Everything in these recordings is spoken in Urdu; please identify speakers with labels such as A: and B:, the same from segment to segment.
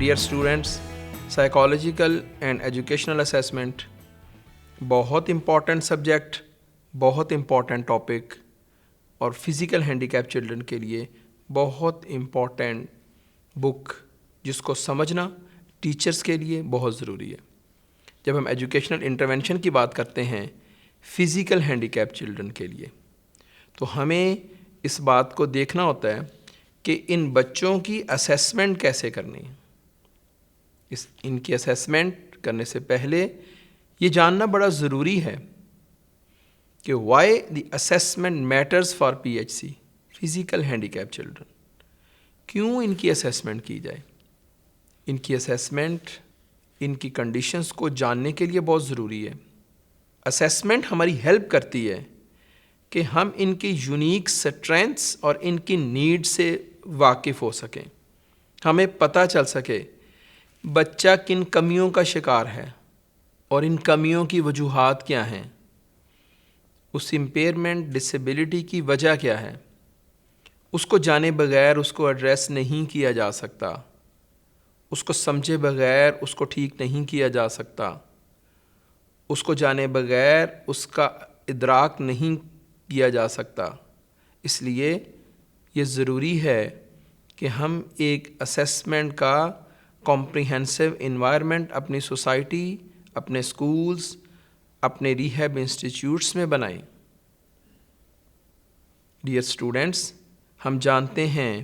A: Dear students, psychological and educational assessment بہت امپورٹنٹ سبجیکٹ، بہت امپورٹنٹ ٹاپک، اور فزیکل ہینڈیکیپ چلڈرن کے لیے بہت امپورٹنٹ بک، جس کو سمجھنا ٹیچرز کے لیے بہت ضروری ہے۔ جب ہم ایجوکیشنل انٹرونشن کی بات کرتے ہیں فزیکل ہینڈیکیپ چلڈرن کے لیے، تو ہمیں اس بات کو دیکھنا ہوتا ہے کہ ان بچوں کی اسیسمنٹ کیسے کرنی ہے۔ ان کی اسیسمنٹ کرنے سے پہلے یہ جاننا بڑا ضروری ہے کہ why the assessment matters for P H C physical handicap children, کیوں ان کی اسیسمنٹ کی جائے۔ ان کی اسیسمنٹ ان کی کنڈیشنز کو جاننے کے لیے بہت ضروری ہے۔ اسیسمنٹ ہماری ہیلپ کرتی ہے کہ ہم ان کی یونیک اسٹرینتھس اور ان کی نیڈ سے واقف ہو سکیں، ہمیں پتہ چل سکے بچہ کن کمیوں کا شکار ہے اور ان کمیوں کی وجوہات کیا ہیں، اس امپیئرمنٹ ڈسیبلٹی کی وجہ کیا ہے۔ اس کو جانے بغیر اس کو ایڈریس نہیں کیا جا سکتا، اس کو سمجھے بغیر اس کو ٹھیک نہیں کیا جا سکتا، اس کو جانے بغیر اس کا ادراک نہیں کیا جا سکتا۔ اس لیے یہ ضروری ہے کہ ہم ایک اسیسمنٹ کا کمپریہنسو انوائرمنٹ اپنی سوسائٹی، اپنے اسکولز، اپنے ریہیب انسٹیٹیوٹس میں بنائیں۔ ڈیئر اسٹوڈنٹس، ہم جانتے ہیں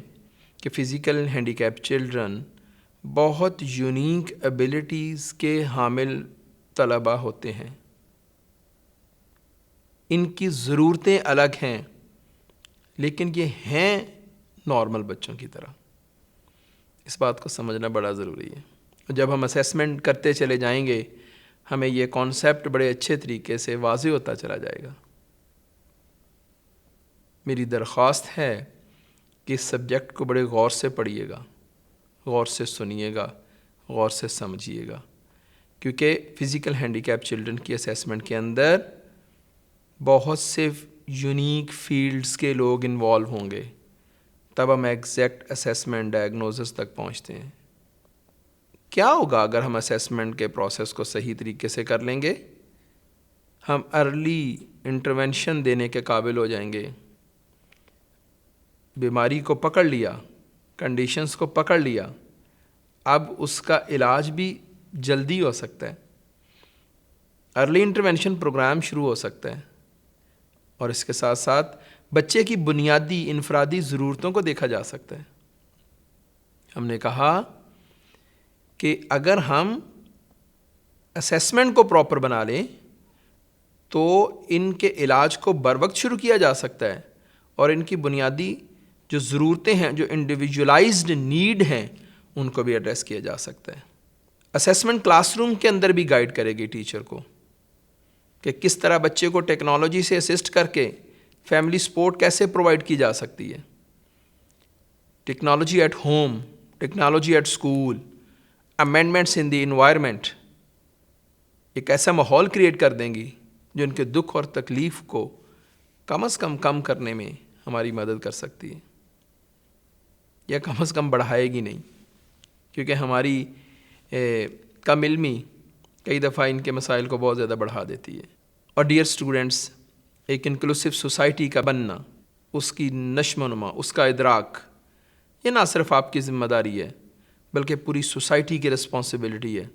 A: کہ فزیکل ہینڈیکیپ چلڈرن بہت یونیک ایبلٹیز کے حامل طلباء ہوتے ہیں۔ ان کی ضرورتیں الگ ہیں، لیکن یہ ہیں نارمل بچوں کی طرح۔ اس بات کو سمجھنا بڑا ضروری ہے۔ جب ہم اسیسمنٹ کرتے چلے جائیں گے، ہمیں یہ کانسیپٹ بڑے اچھے طریقے سے واضح ہوتا چلا جائے گا۔ میری درخواست ہے کہ اس سبجیکٹ کو بڑے غور سے پڑھیے گا، غور سے سنیے گا، غور سے سمجھیے گا، کیونکہ فزیکل ہینڈیکیپ چلڈرن کی اسیسمنٹ کے اندر بہت سے یونیک فیلڈز کے لوگ انوالو ہوں گے، تب ہم ایگزیکٹ اسیسمنٹ ڈائگنوزس تک پہنچتے ہیں۔ کیا ہوگا اگر ہم اسیسمنٹ کے پروسیس کو صحیح طریقے سے کر لیں گے؟ ہم ارلی انٹرونشن دینے کے قابل ہو جائیں گے۔ بیماری کو پکڑ لیا، کنڈیشنز کو پکڑ لیا، اب اس کا علاج بھی جلدی ہو سکتا ہے۔ ارلی انٹرونشن پروگرام شروع ہو سکتا ہے، اور اس کے ساتھ ساتھ بچے کی بنیادی انفرادی ضرورتوں کو دیکھا جا سکتا ہے۔ ہم نے کہا کہ اگر ہم اسیسمنٹ کو پراپر بنا لیں تو ان کے علاج کو بر وقت شروع کیا جا سکتا ہے، اور ان کی بنیادی جو ضرورتیں ہیں، جو انڈیویجولائزڈ نیڈ ہیں، ان کو بھی ایڈریس کیا جا سکتا ہے۔ اسیسمنٹ کلاس روم کے اندر بھی گائیڈ کرے گی ٹیچر کو کہ کس طرح بچے کو ٹیکنالوجی سے اسسٹ کر کے فیملی سپورٹ کیسے پرووائڈ کی جا سکتی ہے۔ Technology at home, technology at school, amendments in the environment ایک ایسا ماحول کریٹ کر دیں گی جو ان کے دکھ اور تکلیف کو کم از کم کرنے میں ہماری مدد کر سکتی ہے، یا کم از کم بڑھائے گی نہیں، کیونکہ ہماری کم علمی کئی دفعہ ان کے مسائل کو بہت زیادہ بڑھا دیتی ہے۔ اور ڈیئر اسٹوڈنٹس، ایک انکلوسیو سوسائٹی کا بننا، اس کی نشو و نما، اس کا ادراک، یہ نہ صرف آپ کی ذمہ داری ہے بلکہ پوری سوسائٹی کی رسپانسبلٹی ہے،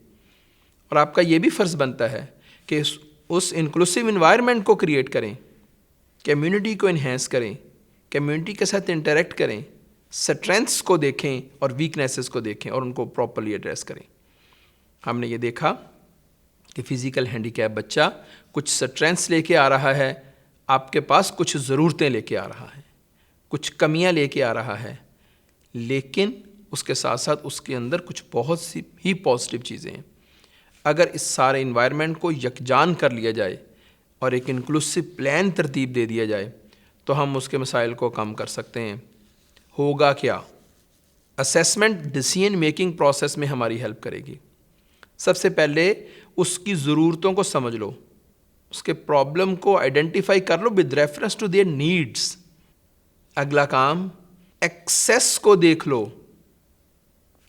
A: اور آپ کا یہ بھی فرض بنتا ہے کہ اس انکلوسیو انوائرمنٹ کو کریٹ کریں، کمیونٹی کو انہینس کریں، کمیونٹی کے ساتھ انٹریکٹ کریں، اسٹرینتھس کو دیکھیں اور ویکنیسز کو دیکھیں اور ان کو پراپرلی ایڈریس کریں۔ ہم نے یہ دیکھا کہ فزیکل ہینڈیکیپ بچہ کچھ اسٹرینتھس لے کے آ رہا ہے، آپ کے پاس کچھ ضرورتیں لے کے آ رہا ہے، کچھ کمیاں لے کے آ رہا ہے، لیکن اس کے ساتھ ساتھ اس کے اندر کچھ بہت سی ہی پازیٹیو چیزیں ہیں۔ اگر اس سارے انوائرمنٹ کو یکجان کر لیا جائے اور ایک انکلوسیو پلان ترتیب دے دیا جائے تو ہم اس کے مسائل کو کم کر سکتے ہیں۔ ہوگا کیا؟ اسیسمنٹ ڈیسیژن میکنگ پروسیس میں ہماری ہیلپ کرے گی۔ سب سے پہلے اس کی ضرورتوں کو سمجھ لو، اس کے پرابلم کو آئیڈینٹیفائی کر لو with reference to their needs. اگلا کام ایکسیس کو دیکھ لو،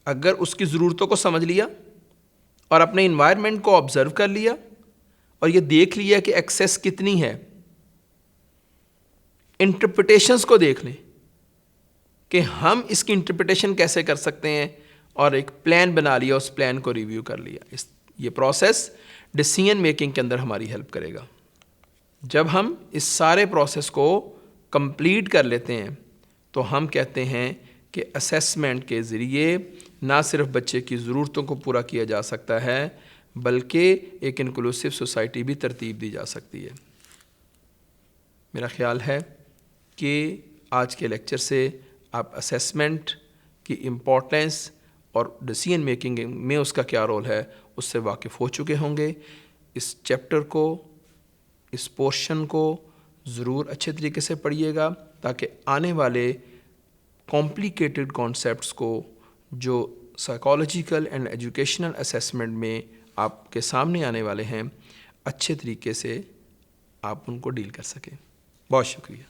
A: اگر اس کی ضرورتوں کو سمجھ لیا اور اپنے انوائرمنٹ کو آبزرو کر لیا اور یہ دیکھ لیا کہ ایکسیس کتنی ہے، انٹرپریٹیشنز کو دیکھ لیں کہ ہم اس کی انٹرپریٹیشن کیسے کر سکتے ہیں، اور ایک پلان بنا لیا، اس پلان کو ریویو کر لیا. یہ پروسیس ڈیسیژن میکنگ کے اندر ہماری ہیلپ کرے گا. جب ہم اس سارے پروسیس کو کمپلیٹ کر لیتے ہیں تو ہم کہتے ہیں کہ اسیسمنٹ کے ذریعے نہ صرف بچے کی ضرورتوں کو پورا کیا جا سکتا ہے بلکہ ایک انکلوسیو سوسائٹی بھی ترتیب دی جا سکتی ہے. میرا خیال ہے کہ آج کے لیکچر سے آپ اسیسمنٹ کی امپورٹنس اور ڈیسیژن میکنگ میں اس کا کیا رول ہے اس سے واقف ہو چکے ہوں گے. اس چیپٹر کو، اس پورشن کو ضرور اچھے طریقے سے پڑھیے گا تاکہ آنے والے کمپلیکیٹڈ کانسیپٹس کو جو سائیکالوجیکل اینڈ ایجوکیشنل اسیسمنٹ میں آپ کے سامنے آنے والے ہیں اچھے طریقے سے آپ ان کو ڈیل کر سکیں. بہت شکریہ.